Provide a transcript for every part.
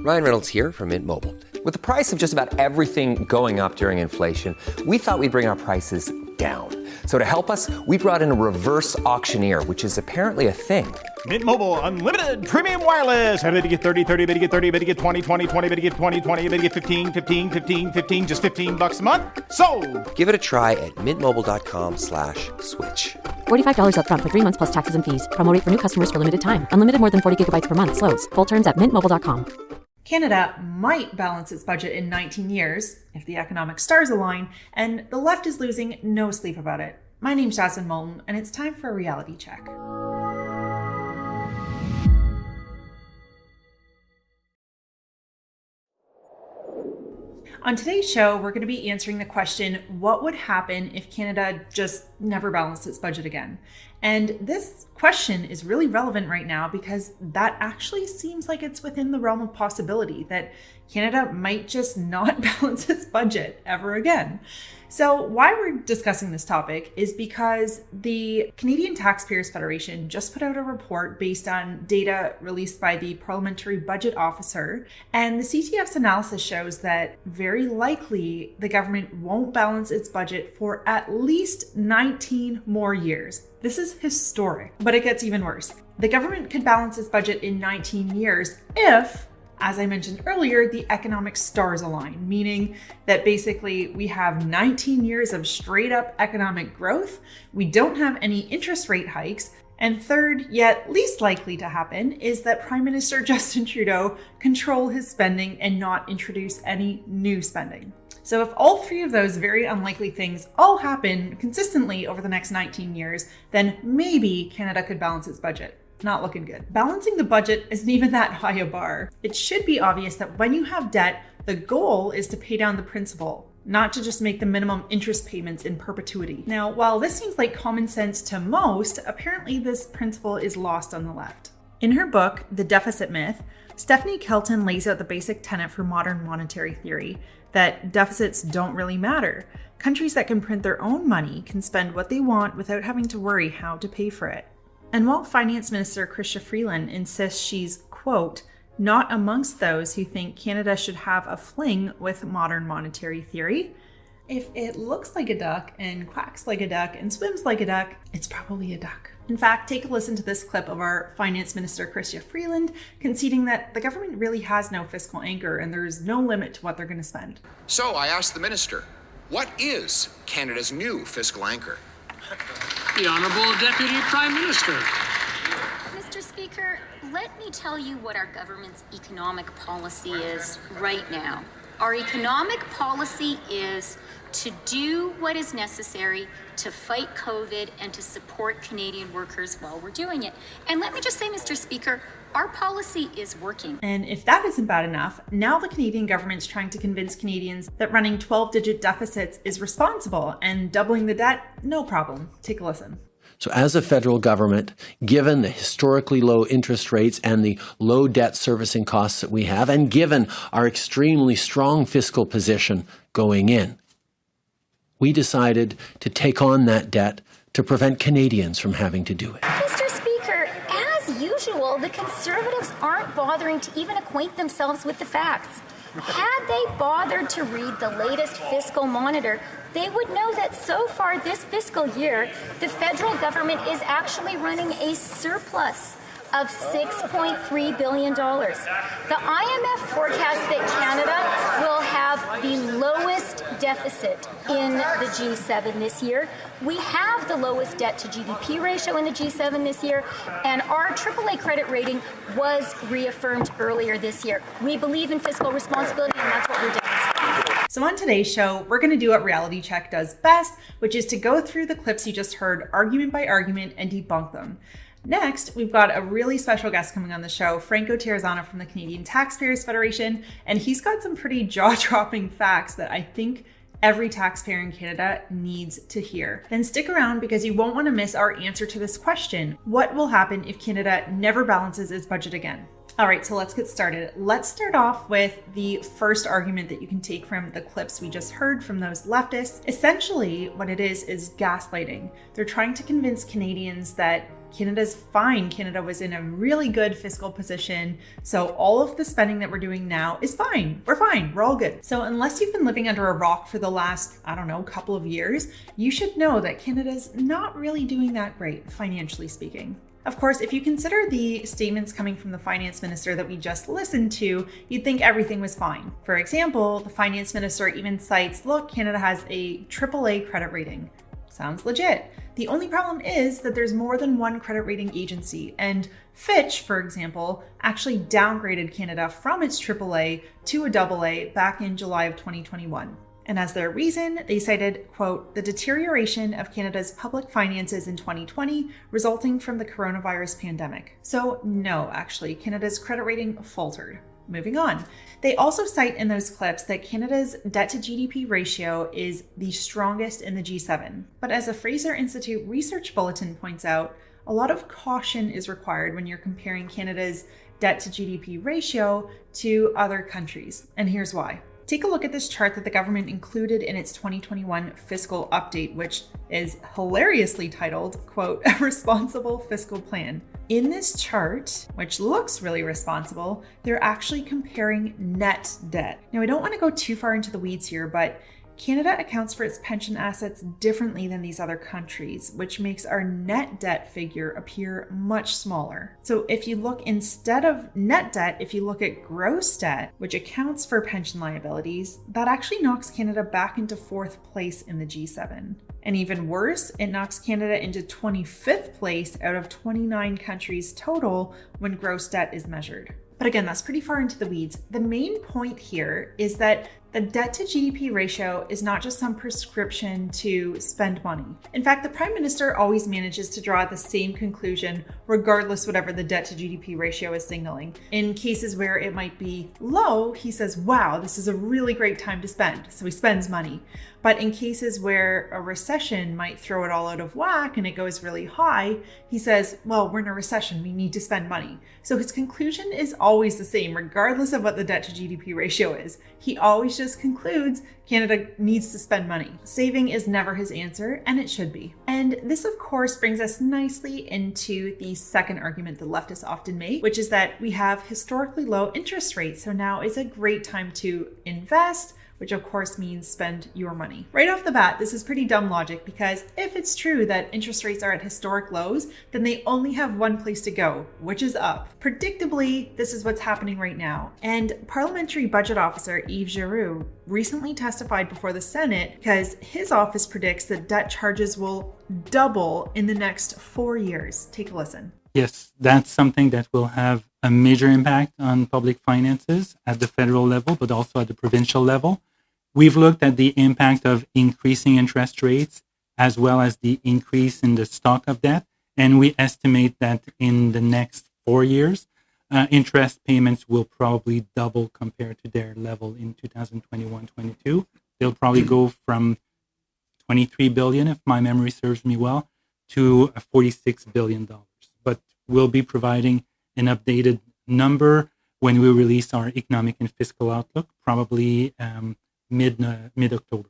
Ryan Reynolds here from Mint Mobile. With the price of just about everything going up during inflation, we thought we'd bring our prices down. So to help us, we brought in a reverse auctioneer, which is apparently a thing. Mint Mobile Unlimited Premium Wireless. How to get 30, 30, bit to get 30, bit to get 20, 20, 20, bit to get 20, 20, bit to get 15, 15, 15, 15, just $15 a month? Sold! Give it a try at mintmobile.com/switch. $45 up front for 3 months plus taxes and fees. Promo rate for new customers for limited time. Unlimited more than 40 gigabytes per month. Slows full terms at mintmobile.com. Canada might balance its budget in 19 years if the economic stars align, and the left is losing no sleep about it. My name's Jasmine Moulton, and it's time for a reality check. On today's show, we're going to be answering the question, what would happen if Canada just never balanced its budget again? And this question is really relevant right now because that actually seems like it's within the realm of possibility that Canada might just not balance its budget ever again. So why we're discussing this topic is because the Canadian Taxpayers Federation just put out a report based on data released by the Parliamentary Budget Officer. And the CTF's analysis shows that very likely the government won't balance its budget for at least 19 more years. This is historic, but it gets even worse. The government could balance its budget in 19 years if, as I mentioned earlier, the economic stars align, meaning that basically we have 19 years of straight up economic growth, we don't have any interest rate hikes, and third, yet least likely to happen, is that Prime Minister Justin Trudeau control his spending and not introduce any new spending. So if all three of those very unlikely things all happen consistently over the next 19 years, then maybe Canada could balance its budget. Not looking good. Balancing the budget isn't even that high a bar. It should be obvious that when you have debt, the goal is to pay down the principal, not to just make the minimum interest payments in perpetuity. Now, while this seems like common sense to most, apparently this principle is lost on the left. In her book, The Deficit Myth, Stephanie Kelton lays out the basic tenet for modern monetary theory, that deficits don't really matter. Countries that can print their own money can spend what they want without having to worry how to pay for it. And while Finance Minister Chrystia Freeland insists she's, quote, not amongst those who think Canada should have a fling with modern monetary theory, if it looks like a duck and quacks like a duck and swims like a duck, it's probably a duck. In fact, take a listen to this clip of our Finance Minister Chrystia Freeland conceding that the government really has no fiscal anchor and there's no limit to what they're going to spend. So I asked the minister, what is Canada's new fiscal anchor? The Honourable Deputy Prime Minister. Mr. Speaker, let me tell you what our government's economic policy is right now. Our economic policy is to do what is necessary to fight COVID and to support Canadian workers while we're doing it. And let me just say, Mr. Speaker, our policy is working. And if that isn't bad enough, now the Canadian government's trying to convince Canadians that running 12-digit deficits is responsible and doubling the debt, no problem. Take a listen. So as a federal government, given the historically low interest rates and the low debt servicing costs that we have, and given our extremely strong fiscal position going in, we decided to take on that debt to prevent Canadians from having to do it. Mr. Speaker, as usual, the Conservatives aren't bothering to even acquaint themselves with the facts. Had they bothered to read the latest fiscal monitor, they would know that so far this fiscal year, the federal government is actually running a surplus of $6.3 billion. The IMF forecasts that Canada will have the lowest deficit in the G7 this year. We have the lowest debt to GDP ratio in the G7 this year, and our AAA credit rating was reaffirmed earlier this year. We believe in fiscal responsibility, and that's what we're doing. So on today's show, we're going to do what Reality Check does best, which is to go through the clips you just heard argument by argument and debunk them. Next, we've got a really special guest coming on the show, Franco Terrazzano from the Canadian Taxpayers Federation, and he's got some pretty jaw-dropping facts that I think every taxpayer in Canada needs to hear. Then stick around because you won't want to miss our answer to this question. What will happen if Canada never balances its budget again? All right, so let's get started. Let's start off with the first argument that you can take from the clips we just heard from those leftists. Essentially, what it is gaslighting. They're trying to convince Canadians that Canada's fine. Canada was in a really good fiscal position. So all of the spending that we're doing now is fine. We're fine. We're all good. So unless you've been living under a rock for the last, couple of years, you should know that Canada's not really doing that great, financially speaking. Of course, if you consider the statements coming from the finance minister that we just listened to, you'd think everything was fine. For example, the finance minister even cites, look, Canada has a AAA credit rating. Sounds legit. The only problem is that there's more than one credit rating agency, and Fitch, for example, actually downgraded Canada from its AAA to a AA back in July of 2021. And as their reason, they cited, quote, the deterioration of Canada's public finances in 2020 resulting from the coronavirus pandemic. So no, actually, Canada's credit rating faltered. Moving on. They also cite in those clips that Canada's debt to GDP ratio is the strongest in the G7. But as a Fraser Institute research bulletin points out, a lot of caution is required when you're comparing Canada's debt to GDP ratio to other countries. And here's why. Take a look at this chart that the government included in its 2021 fiscal update, which is hilariously titled, quote, a responsible fiscal plan. In this chart, which looks really responsible, they're actually comparing net debt. Now, I don't want to go too far into the weeds here, but Canada accounts for its pension assets differently than these other countries, which makes our net debt figure appear much smaller. So if you look instead of net debt, if you look at gross debt, which accounts for pension liabilities, that actually knocks Canada back into 4th place in the G7. And even worse, it knocks Canada into 25th place out of 29 countries total when gross debt is measured. But again, that's pretty far into the weeds. The main point here is that the debt to GDP ratio is not just some prescription to spend money. In fact, the Prime Minister always manages to draw the same conclusion regardless whatever the debt to GDP ratio is signaling. In cases where it might be low, he says, wow, this is a really great time to spend. So he spends money. But in cases where a recession might throw it all out of whack and it goes really high, he says, well, we're in a recession, we need to spend money. So his conclusion is always the same, regardless of what the debt to GDP ratio is. He always just concludes Canada needs to spend money. Saving is never his answer, and it should be. And this, of course, brings us nicely into the second argument the leftists often make, which is that we have historically low interest rates. So now is a great time to invest, which of course means spend your money. Right off the bat, this is pretty dumb logic because if it's true that interest rates are at historic lows, then they only have one place to go, which is up. Predictably, this is what's happening right now. And Parliamentary Budget Officer Yves Giroux recently testified before the Senate because his office predicts that debt charges will double in the next 4 years. Take a listen. Yes, that's something that will have a major impact on public finances at the federal level, but also at the provincial level. We've looked at the impact of increasing interest rates as well as the increase in the stock of debt. And we estimate that in the next 4 years, interest payments will probably double compared to their level in 2021-22. They'll probably go from $23 billion, if my memory serves me well, to $46 billion. But we'll be providing an updated number when we release our economic and fiscal outlook, probably mid-October.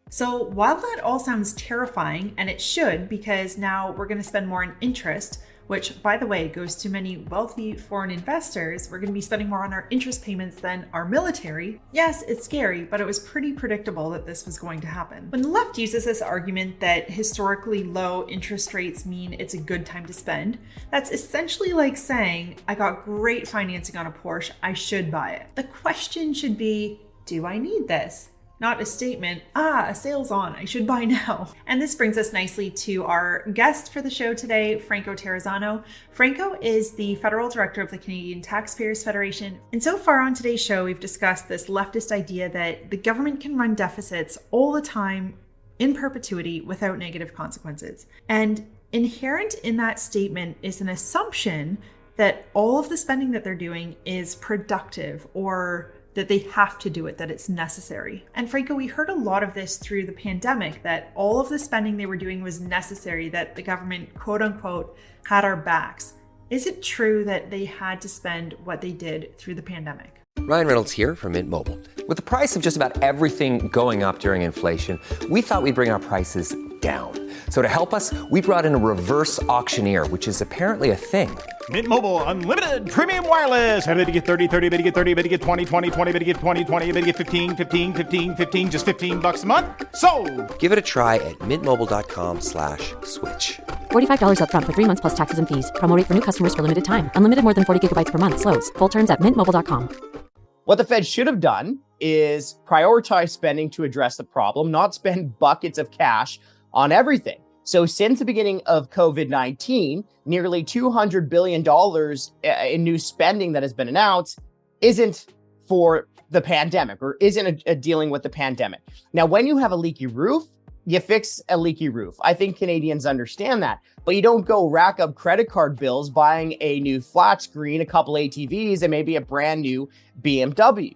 So while that all sounds terrifying, and it should, because now we're going to spend more on interest, which, by the way, goes to many wealthy foreign investors. We're going to be spending more on our interest payments than our military. Yes, it's scary, but it was pretty predictable that this was going to happen. When the left uses this argument that historically low interest rates mean it's a good time to spend, that's essentially like saying, I got great financing on a Porsche, I should buy it. The question should be, do I need this? Not a statement, a sale's on, I should buy now. And this brings us nicely to our guest for the show today, Franco Terrazzano. Franco is the Federal Director of the Canadian Taxpayers Federation. And so far on today's show, we've discussed this leftist idea that the government can run deficits all the time in perpetuity without negative consequences. And inherent in that statement is an assumption that all of the spending that they're doing is productive or that they have to do it, that it's necessary. And Franco, we heard a lot of this through the pandemic, that all of the spending they were doing was necessary, that the government, quote unquote, had our backs. Is it true that they had to spend what they did through the pandemic? Ryan Reynolds here from Mint Mobile. With the price of just about everything going up during inflation, we thought we'd bring our prices down. So to help us, we brought in a reverse auctioneer, which is apparently a thing. Mint Mobile Unlimited Premium Wireless. Ready to get 30, 30, bit to get 30, bit to get 20, 20, 20, bit to get 20, 20, bit to get 15, 15, 15, 15, just $15 a month? Sold! Give it a try at mintmobile.com/switch. $45 up front for 3 months plus taxes and fees. Promo rate for new customers for limited time. Unlimited more than 40 gigabytes per month. Slows full terms at mintmobile.com. What the Fed should have done is prioritize spending to address the problem, not spend buckets of cash on everything. So since the beginning of COVID-19, nearly $200 billion in new spending that has been announced isn't for the pandemic or isn't dealing with the pandemic. Now, when you have a leaky roof, you fix a leaky roof. I think Canadians understand that, but you don't go rack up credit card bills buying a new flat screen, a couple ATVs, and maybe a brand new BMW.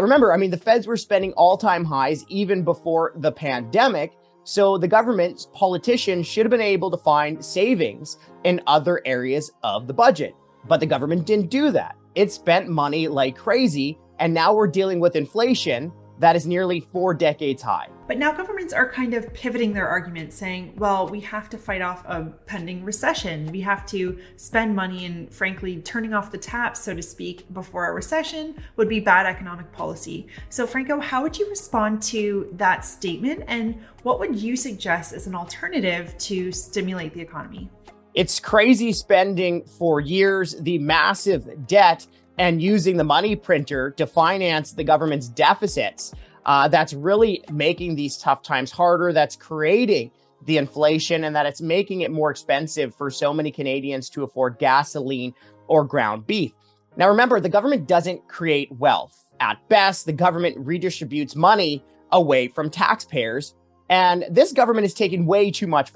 Remember, the feds were spending all-time highs even before the pandemic. So the government's politicians should have been able to find savings in other areas of the budget. But the government didn't do that. It spent money like crazy, and now we're dealing with inflation that is nearly 4 decades high. But now governments are kind of pivoting their argument, saying, well, we have to fight off a pending recession. We have to spend money, and frankly, turning off the taps, so to speak, before a recession would be bad economic policy. So Franco, how would you respond to that statement? And what would you suggest as an alternative to stimulate the economy? It's crazy spending for years, the massive debt, and using the money printer to finance the government's deficits. That's really making these tough times harder. That's creating the inflation, and that it's making it more expensive for so many Canadians to afford gasoline or ground beef. Now, remember, the government doesn't create wealth. At best, the government redistributes money away from taxpayers. And this government is taking way too much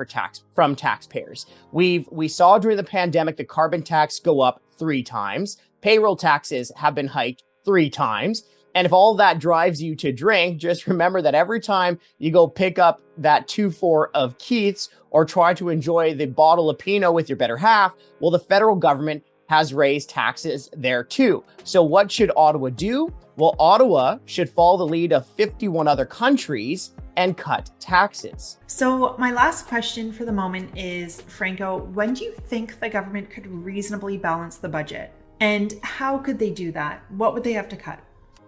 from taxpayers. We saw during the pandemic the carbon tax go up 3 times. Payroll taxes have been hiked 3 times. And if all that drives you to drink, just remember that every time you go pick up that 2-4 of Keith's or try to enjoy the bottle of Pinot with your better half, well, the federal government has raised taxes there too. So what should Ottawa do? Well, Ottawa should follow the lead of 51 other countries and cut taxes. So my last question for the moment is, Franco, when do you think the government could reasonably balance the budget? And how could they do that? What would they have to cut?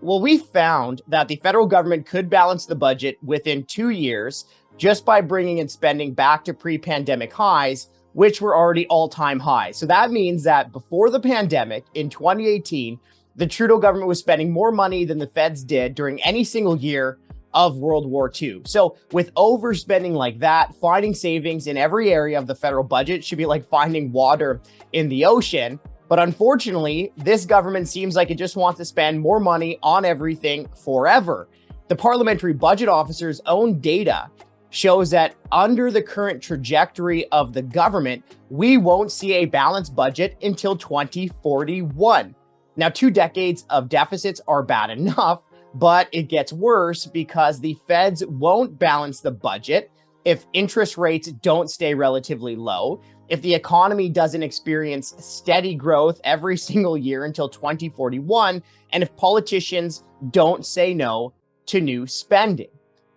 Well, we found that the federal government could balance the budget within 2 years just by bringing in spending back to pre-pandemic highs, which were already all-time highs. So that means that before the pandemic in 2018, the Trudeau government was spending more money than the feds did during any single year of World War II. So with overspending like that, finding savings in every area of the federal budget should be like finding water in the ocean. But unfortunately, this government seems like it just wants to spend more money on everything forever. The Parliamentary Budget Officer's own data shows that under the current trajectory of the government, we won't see a balanced budget until 2041. Now, 2 decades of deficits are bad enough, but it gets worse because the feds won't balance the budget if interest rates don't stay relatively low, if the economy doesn't experience steady growth every single year until 2041, and if politicians don't say no to new spending.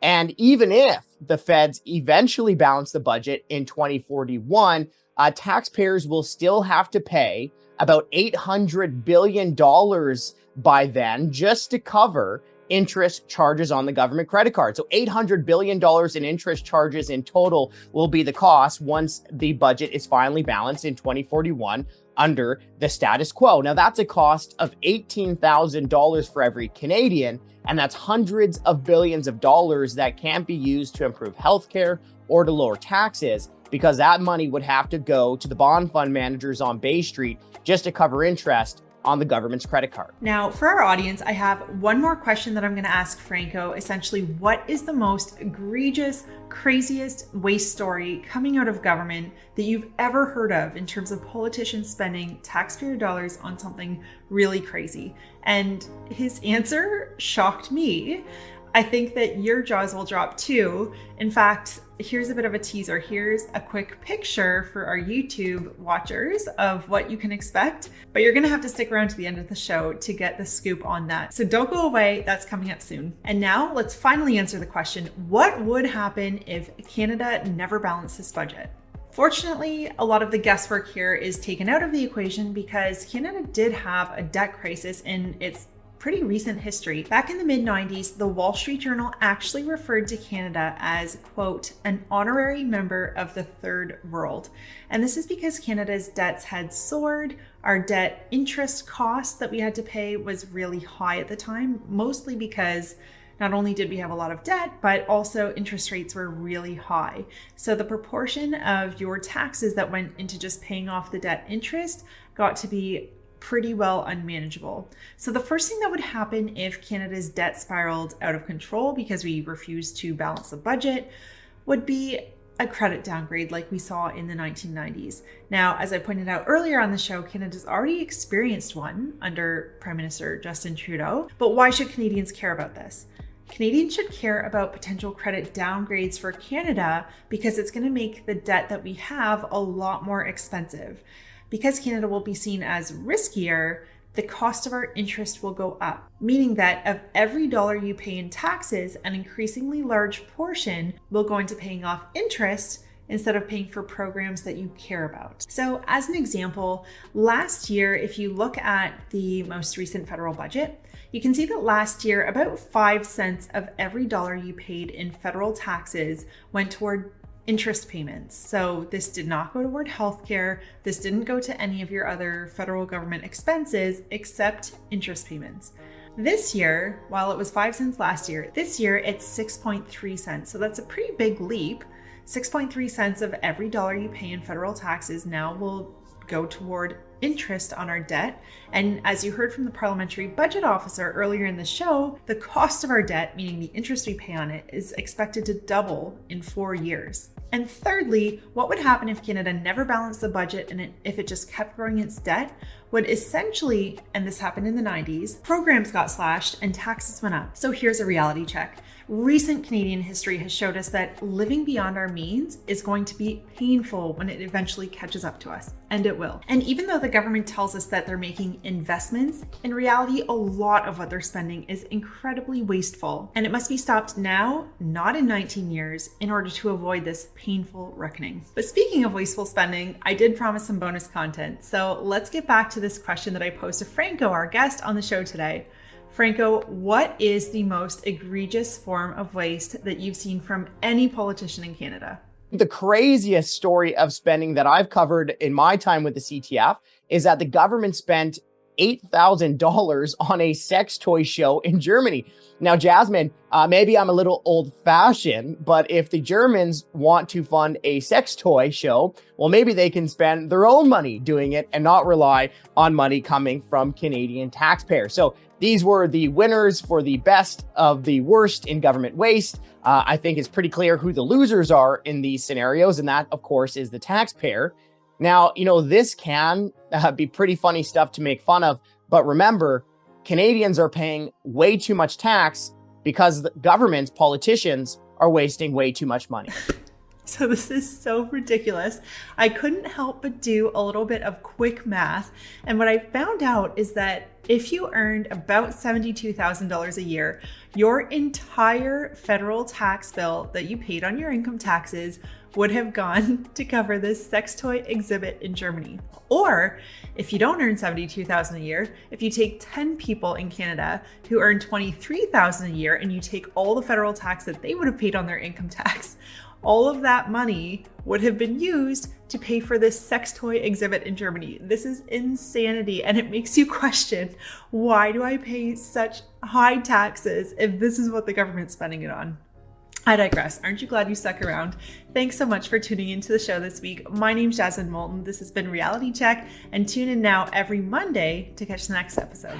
And even if the feds eventually balance the budget in 2041, taxpayers will still have to pay about $800 billion by then just to cover interest charges on the government credit card. So $800 billion in interest charges in total will be the cost once the budget is finally balanced in 2041 under the status quo. Now, that's a cost of $18,000 for every Canadian, and that's hundreds of billions of dollars that can't be used to improve healthcare or to lower taxes, because that money would have to go to the bond fund managers on Bay Street just to cover interest on the government's credit card. Now, for our audience, I have one more question that I'm going to ask Franco. Essentially, what is the most egregious, craziest waste story coming out of government that you've ever heard of in terms of politicians spending taxpayer dollars on something really crazy? And his answer shocked me. I think that your jaws will drop too. In fact, here's a bit of a teaser. Here's a quick picture for our YouTube watchers of what you can expect, but you're gonna have to stick around to the end of the show to get the scoop on that. So don't go away, that's coming up soon. And now let's finally answer the question, what would happen if Canada never balanced its budget? Fortunately, a lot of the guesswork here is taken out of the equation because Canada did have a debt crisis in its pretty recent history. Back in the mid-90s, the Wall Street Journal actually referred to Canada as, quote, an honorary member of the third world. And this is because Canada's debts had soared. Our debt interest cost that we had to pay was really high at the time, mostly because not only did we have a lot of debt, but also interest rates were really high. So the proportion of your taxes that went into just paying off the debt interest got to be pretty well unmanageable. So the first thing that would happen if Canada's debt spiraled out of control because we refused to balance the budget would be a credit downgrade like we saw in the 1990s. Now, as I pointed out earlier on the show, Canada's already experienced one under Prime Minister Justin Trudeau. But why should Canadians care about this? Canadians should care about potential credit downgrades for Canada because it's going to make the debt that we have a lot more expensive. Because Canada will be seen as riskier, the cost of our interest will go up, meaning that of every dollar you pay in taxes, an increasingly large portion will go into paying off interest instead of paying for programs that you care about. So as an example, last year, if you look at the most recent federal budget, you can see that last year, about 5 cents of every dollar you paid in federal taxes went toward interest payments. So this did not go toward healthcare. This didn't go to any of your other federal government expenses except interest payments. This year, while it was 5 cents last year, this year it's 6.3 cents. So that's a pretty big leap. 6.3 cents of every dollar you pay in federal taxes now will go toward interest on our debt. And as you heard from the parliamentary budget officer earlier in the show, the cost of our debt, meaning the interest we pay on it, is expected to double in 4 years. And thirdly, what would happen if Canada never balanced the budget and if it just kept growing its debt? Would essentially, and this happened in the 90s, programs got slashed and taxes went up. So here's a reality check. Recent Canadian history has showed us that living beyond our means is going to be painful when it eventually catches up to us, and it will. And even though the government tells us that they're making investments, in reality, a lot of what they're spending is incredibly wasteful, and it must be stopped now, not in 19 years, in order to avoid this painful reckoning. But speaking of wasteful spending, I did promise some bonus content, so let's get back to this question that I posed to Franco, our guest on the show today. Franco, what is the most egregious form of waste that you've seen from any politician in Canada? The craziest story of spending that I've covered in my time with the CTF is that the government spent $8,000 on a sex toy show in Germany. Now, Jasmine, maybe I'm a little old-fashioned, but if the Germans want to fund a sex toy show, well, maybe they can spend their own money doing it and not rely on money coming from Canadian taxpayers. So these were the winners for the best of the worst in government waste. I think it's pretty clear who the losers are in these scenarios, and that, of course, is the taxpayer. Now, this can be pretty funny stuff to make fun of, but remember, Canadians are paying way too much tax because the governments, politicians, are wasting way too much money. So this is so ridiculous. I couldn't help but do a little bit of quick math. And what I found out is that if you earned about $72,000 a year, your entire federal tax bill that you paid on your income taxes would have gone to cover this sex toy exhibit in Germany. Or if you don't earn $72,000 a year, if you take 10 people in Canada who earn $23,000 a year and you take all the federal tax that they would have paid on their income tax, all of that money would have been used to pay for this sex toy exhibit in Germany. This is insanity, and it makes you question, why do I pay such high taxes if this is what the government's spending it on? I digress. Aren't you glad you stuck around? Thanks so much for tuning into the show this week. My name's Jasmine Moulton. This has been Reality Check, and tune in now every Monday to catch the next episode.